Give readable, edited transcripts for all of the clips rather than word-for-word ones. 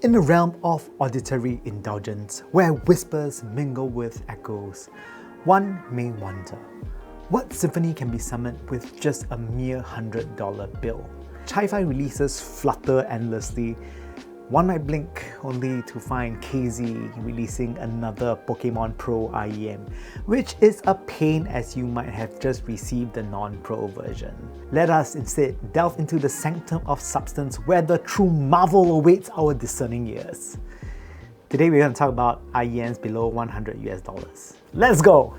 In the realm of auditory indulgence, where whispers mingle with echoes, one may wonder, what symphony can be summoned with just a mere $100 bill? Chifi releases flutter endlessly. One might blink only to find KZ releasing another Pokemon Pro IEM, which is a pain as you might have just received the non-Pro version. Let us instead delve into the sanctum of substance where the true marvel awaits our discerning ears. Today we're going to talk about IEMs below $100. Let's go!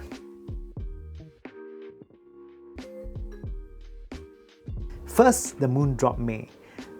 First, the Moondrop May.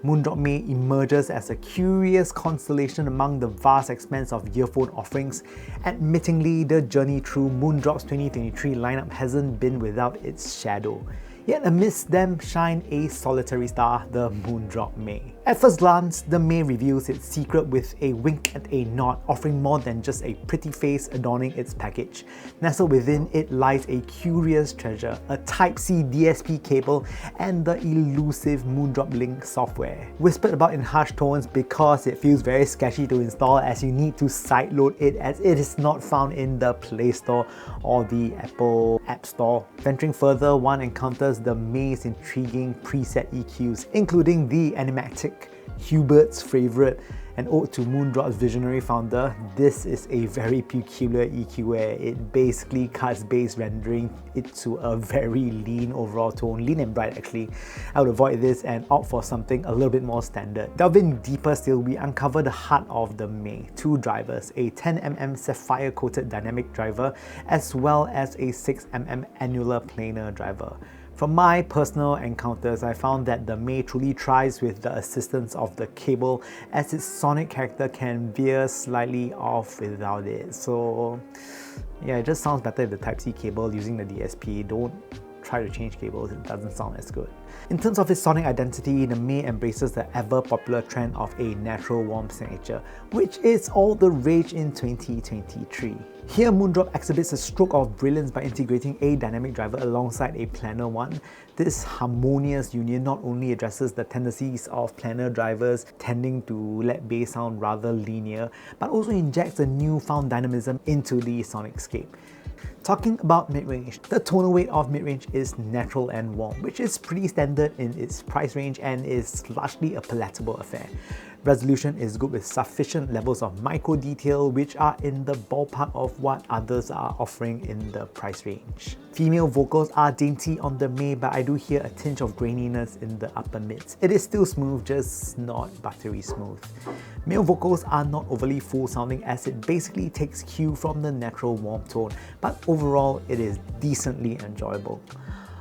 Moondrop May emerges as a curious constellation among the vast expanse of earphone offerings. Admittingly, the journey through Moondrop's 2023 lineup hasn't been without its shadow. Yet amidst them shine a solitary star, the Moondrop May. At first glance, the May reveals its secret with a wink and a nod, offering more than just a pretty face adorning its package. Nestled within it lies a curious treasure, a Type-C DSP cable and the elusive Moondrop Link software. Whispered about in hushed tones because it feels very sketchy to install as you need to sideload it as it is not found in the Play Store or the Apple App Store. Venturing further, one encounters the May's intriguing preset EQs, including the enigmatic Hubert's favorite, an ode to Moondrop's visionary founder. This is a very peculiar EQ where it basically cuts bass, rendering it to a very lean overall tone, lean and bright actually. I would avoid this and opt for something a little bit more standard. Delving deeper still, we uncover the heart of the May. Two drivers, a 10mm sapphire coated dynamic driver as well as a 6mm annular planar driver. From my personal encounters, I found that the May truly thrives with the assistance of the cable as its sonic character can veer slightly off without it. So yeah, it just sounds better with the Type-C cable using the DSP. Don't try to change cables, it doesn't sound as good. In terms of its sonic identity, the May embraces the ever-popular trend of a natural warm signature, which is all the rage in 2023. Here, Moondrop exhibits a stroke of brilliance by integrating a dynamic driver alongside a planar one. This harmonious union not only addresses the tendencies of planar drivers tending to let bass sound rather linear, but also injects a newfound dynamism into the sonicscape. Talking about mid-range, the tonal weight of mid-range is natural and warm, which is pretty standard in its price range and is largely a palatable affair. Resolution is good with sufficient levels of micro detail, which are in the ballpark of what others are offering in the price range. Female vocals are dainty on the May, but I do hear a tinge of graininess in the upper mids. It is still smooth, just not buttery smooth. Male vocals are not overly full sounding as it basically takes cue from the natural warm tone, but overall it is decently enjoyable.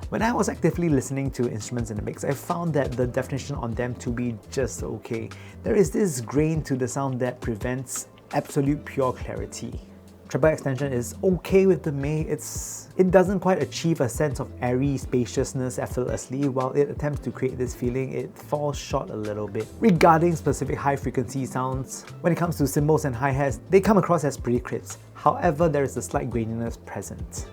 When I was actively listening to instruments in the mix, I found that the definition on them to be just okay. There is this grain to the sound that prevents absolute pure clarity. Treble extension is okay with the May. It doesn't quite achieve a sense of airy spaciousness effortlessly. While it attempts to create this feeling, it falls short a little bit. Regarding specific high frequency sounds, when it comes to cymbals and hi-hats, they come across as pretty crisp. However, there is a slight graininess present.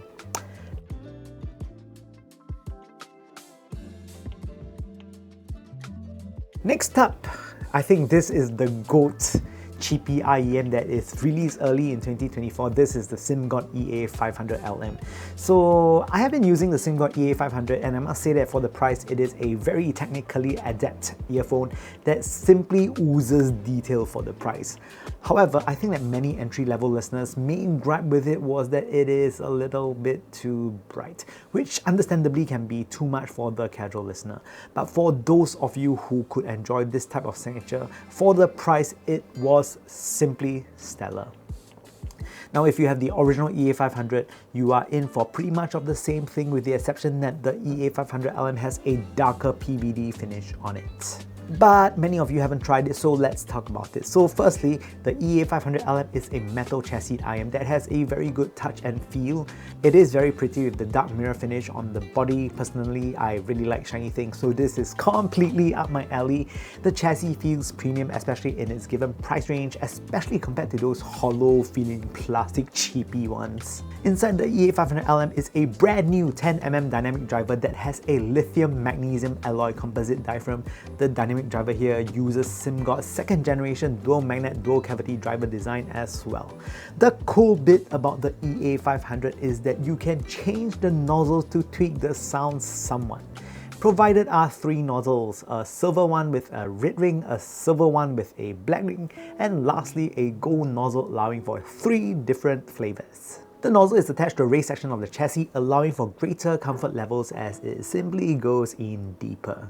Next up, I think this is the GOAT cheapy IEM that is released early in 2024. This is the SimGod EA500LM. So I have been using the SimGod EA500 and I must say that for the price, it is a very technically adept earphone that simply oozes detail for the price. However, I think that many entry-level listeners' main gripe with it was that it is a little bit too bright, which understandably can be too much for the casual listener. But for those of you who could enjoy this type of signature, for the price, it was simply stellar. Now, if you have the original EA500, you are in for pretty much of the same thing with the exception that the EA500LM has a darker PVD finish on it. But many of you haven't tried it, so let's talk about it. So firstly, the EA500LM is a metal chassis IM that has a very good touch and feel. It is very pretty with the dark mirror finish on the body. Personally, I really like shiny things, so this is completely up my alley. The chassis feels premium, especially in its given price range, especially compared to those hollow feeling plastic cheapy ones. Inside the EA500LM is a brand new 10mm dynamic driver that has a lithium magnesium alloy composite diaphragm. The dynamic dynamic driver here uses SimGod's second generation dual magnet dual cavity driver design as well. The cool bit about the EA500 is that you can change the nozzles to tweak the sound somewhat. Provided are 3 nozzles, a silver one with a red ring, a silver one with a black ring, and lastly a gold nozzle allowing for 3 different flavors. The nozzle is attached to a raised section of the chassis, allowing for greater comfort levels as it simply goes in deeper.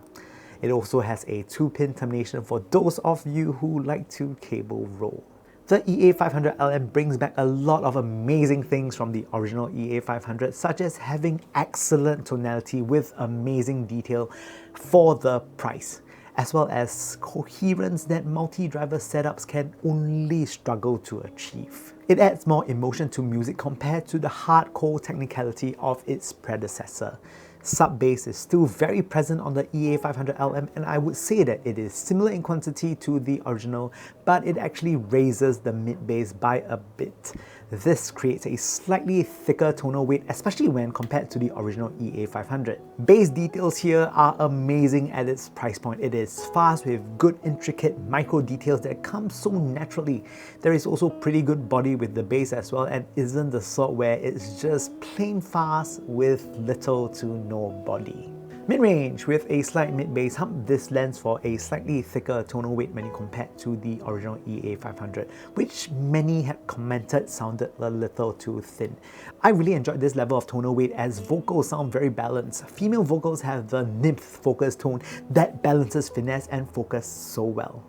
It also has a 2-pin termination for those of you who like to cable roll. The EA500LM brings back a lot of amazing things from the original EA500, such as having excellent tonality with amazing detail for the price, as well as coherence that multi-driver setups can only struggle to achieve. It adds more emotion to music compared to the hardcore technicality of its predecessor. Sub-bass is still very present on the EA500LM, and I would say that it is similar in quantity to the original, but it actually raises the mid-bass by a bit. This creates a slightly thicker tonal weight, especially when compared to the original EA500. Bass details here are amazing at its price point. It is fast with good intricate micro details that come so naturally. There is also pretty good body with the bass as well, and isn't the sort where it's just plain fast with little to no body. Mid-range with a slight mid-bass hump, this lends for a slightly thicker tonal weight when you compare to the original EA500, which many had commented sounded a little too thin. I really enjoyed this level of tonal weight as vocals sound very balanced. Female vocals have the nymph focus tone that balances finesse and focus so well.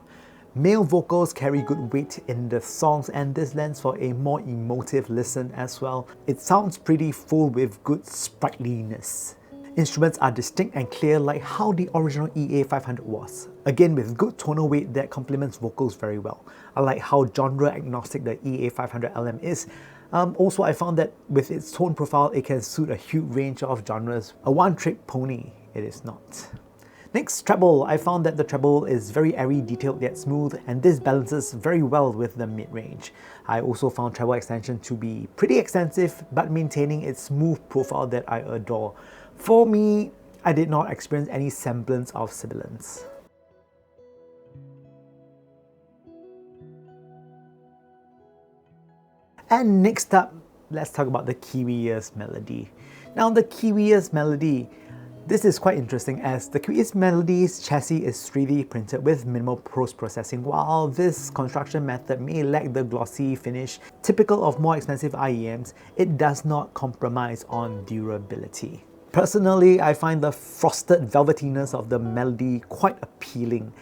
Male vocals carry good weight in the songs, and this lends for a more emotive listen as well. It sounds pretty full with good sprightliness. Instruments are distinct and clear like how the original EA500 was. Again, with good tonal weight that complements vocals very well. I like how genre agnostic the EA500LM is. Also, I found that with its tone profile, it can suit a huge range of genres. A one-trick pony, it is not. Next, treble. I found that the treble is very airy, detailed yet smooth, and this balances very well with the mid-range. I also found treble extension to be pretty extensive, but maintaining its smooth profile that I adore. For me, I did not experience any semblance of sibilance. And next up, let's talk about the Kiwi Ears Melody. Now, the Kiwi Ears Melody, this is quite interesting as the Kiwi Ears Melody's chassis is 3D printed with minimal post-processing. While this construction method may lack the glossy finish typical of more expensive IEMs, it does not compromise on durability. Personally, I find the frosted velvetiness of the Melody quite appealing.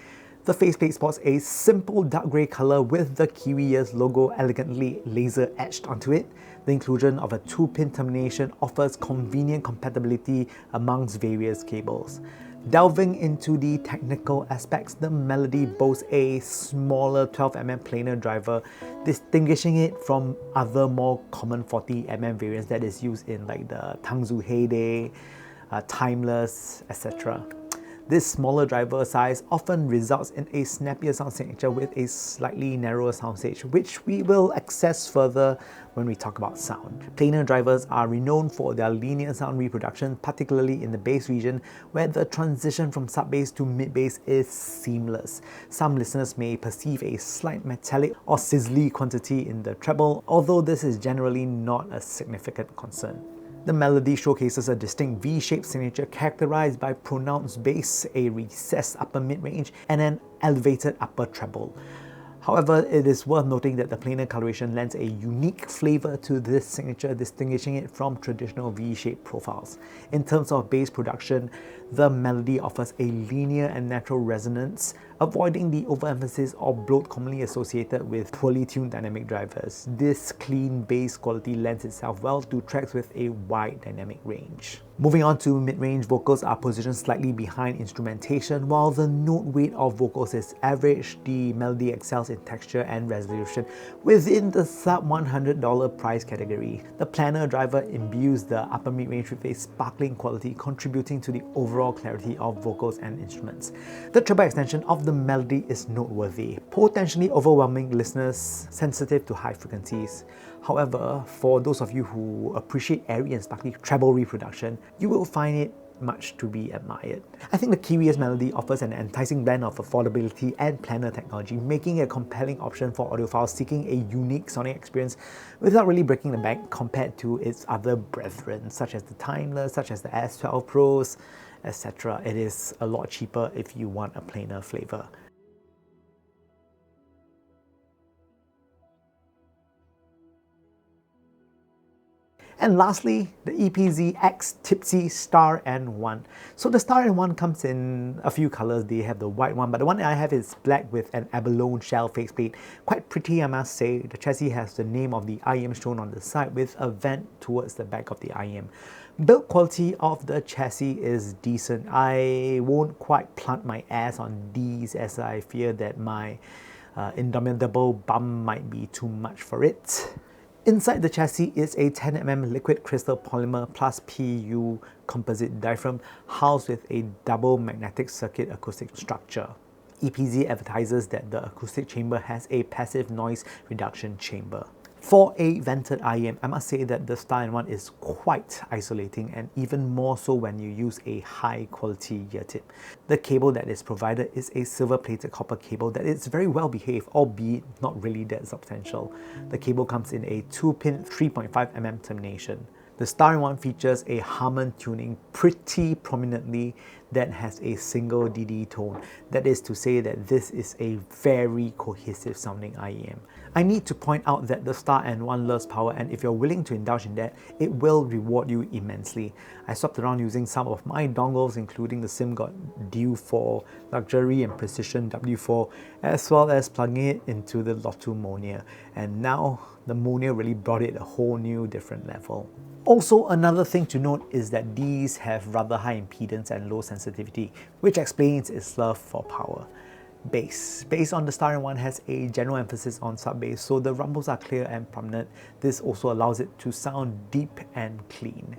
The faceplate sports a simple dark grey colour with the Kiwi Ears logo elegantly laser etched onto it. The inclusion of a 2-pin termination offers convenient compatibility amongst various cables. Delving into the technical aspects, the Melody boasts a smaller 12mm planar driver, distinguishing it from other more common 40mm variants that is used in like the Tangzu Heyday, Timeless, etc. This smaller driver size often results in a snappier sound signature with a slightly narrower soundstage, which we will access further when we talk about sound. Planar drivers are renowned for their linear sound reproduction, particularly in the bass region, where the transition from sub-bass to mid-bass is seamless. Some listeners may perceive a slight metallic or sizzly quantity in the treble, although this is generally not a significant concern. The Melody showcases a distinct V-shaped signature characterized by pronounced bass, a recessed upper mid-range, and an elevated upper treble. However, it is worth noting that the planar coloration lends a unique flavor to this signature, distinguishing it from traditional V-shaped profiles. In terms of bass production, the Melody offers a linear and natural resonance, avoiding the overemphasis or bloat commonly associated with poorly tuned dynamic drivers. This clean bass quality lends itself well to tracks with a wide dynamic range. Moving on to mid-range, vocals are positioned slightly behind instrumentation. While the note weight of vocals is average, the Melody excels in texture and resolution within the sub $100 price category. The planar driver imbues the upper mid-range with a sparkling quality, contributing to the overall clarity of vocals and instruments. The treble extension of the Melody is noteworthy, potentially overwhelming listeners sensitive to high frequencies. However, for those of you who appreciate airy and sparkly treble reproduction, you will find it much to be admired. I think the Kiwi's Melody offers an enticing blend of affordability and planner technology, making it a compelling option for audiophiles seeking a unique sonic experience without really breaking the bank compared to its other brethren, such as the Timeless, such as the S12 Pros, etc. It is a lot cheaper if you want a plainer flavor. And lastly, the EPZ-X Tipsy Star N1. So the Star N1 comes in a few colors. They have the white one, but the one that I have is black with an abalone shell faceplate. Quite pretty, I must say. The chassis has the name of the IEMS shown on the side with a vent towards the back of the IEM. Build quality of the chassis is decent. I won't quite plant my ass on these as I fear that my indomitable bum might be too much for it. Inside the chassis is a 10mm liquid crystal polymer plus PU composite diaphragm housed with a double magnetic circuit acoustic structure. EPZ advertises that the acoustic chamber has a passive noise reduction chamber. For a vented IEM, I must say that the Star N1 is quite isolating, and even more so when you use a high quality ear tip. The cable that is provided is a silver plated copper cable that is very well behaved, albeit not really that substantial. The cable comes in a 2-pin 3.5mm termination. The Star N1 features a Harman tuning pretty prominently that has a single DD tone. That is to say that this is a very cohesive sounding IEM. I need to point out that the Star N1 loves power, and if you're willing to indulge in that, it will reward you immensely. I swapped around using some of my dongles, including the SimGod Dew4, Luxury and Precision W4, as well as plugging it into the Lotto Monia. And now the Monia really brought it a whole new different level. Also, another thing to note is that these have rather high impedance and low sensitivity, which explains its love for power. Bass. Bass on the Star N1 has a general emphasis on sub-bass, so the rumbles are clear and prominent. This also allows it to sound deep and clean.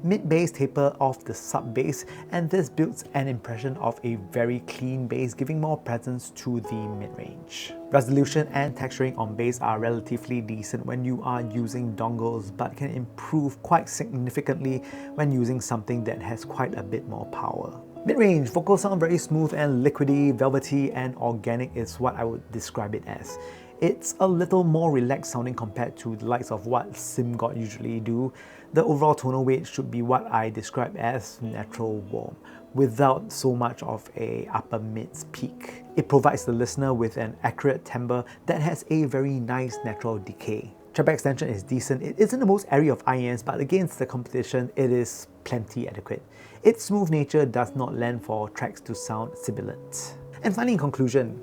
Mid-bass taper off the sub-bass, and this builds an impression of a very clean bass, giving more presence to the mid-range. Resolution and texturing on bass are relatively decent when you are using dongles, but can improve quite significantly when using something that has quite a bit more power. Mid-range vocals sound very smooth and liquidy, velvety and organic is what I would describe it as. It's a little more relaxed sounding compared to the likes of what SimGod usually do. The overall tonal weight should be what I describe as natural warm, without so much of a upper mids peak. It provides the listener with an accurate timbre that has a very nice natural decay. Treble extension is decent. It isn't the most airy of IEMs, but against the competition, it is plenty adequate. Its smooth nature does not lend for tracks to sound sibilant. And finally, in conclusion,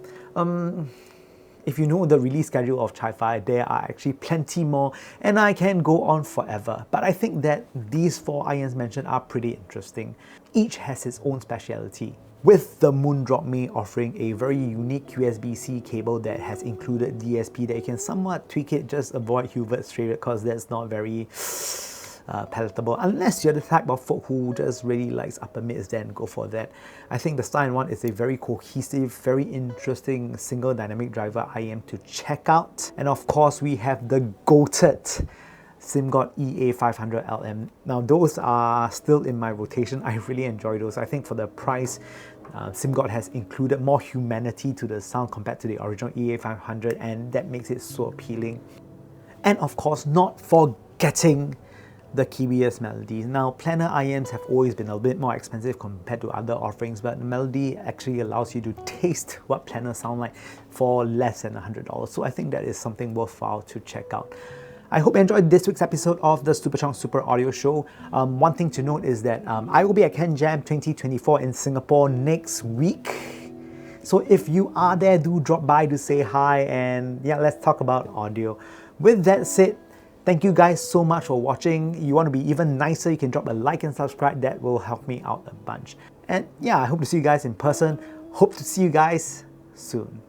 if you know the release schedule of chifi, there are actually plenty more, and I can go on forever. But I think that these 4 IEMs mentioned are pretty interesting. Each has its own speciality, with the Moondrop May offering a very unique USB-C cable that has included DSP that you can somewhat tweak it, just avoid Hubert's favorite because that's not very palatable. Unless you're the type of folk who just really likes upper mids, then go for that. I think the Star N1 is a very cohesive, very interesting single dynamic driver IEM to check out. And of course, we have the GOATed SimGod EA500LM. Now those are still in my rotation. I really enjoy those. I think for the price, SimGod has included more humanity to the sound compared to the original EA500, and that makes it so appealing. And of course, not forgetting the Kiwi's Melody. Now, planar IEMs have always been a bit more expensive compared to other offerings, but the Melody actually allows you to taste what planar sound like for less than $100. So I think that is something worthwhile to check out. I hope you enjoyed this week's episode of the Superchunk Super Audio Show. One thing to note is that I will be at Canjam 2024 in Singapore next week. So if you are there, do drop by to say hi, and yeah, let's talk about audio. With that said, thank you guys so much for watching. You want to be even nicer, you can drop a like and subscribe. That will help me out a bunch. And yeah, I hope to see you guys in person. Hope to see you guys soon.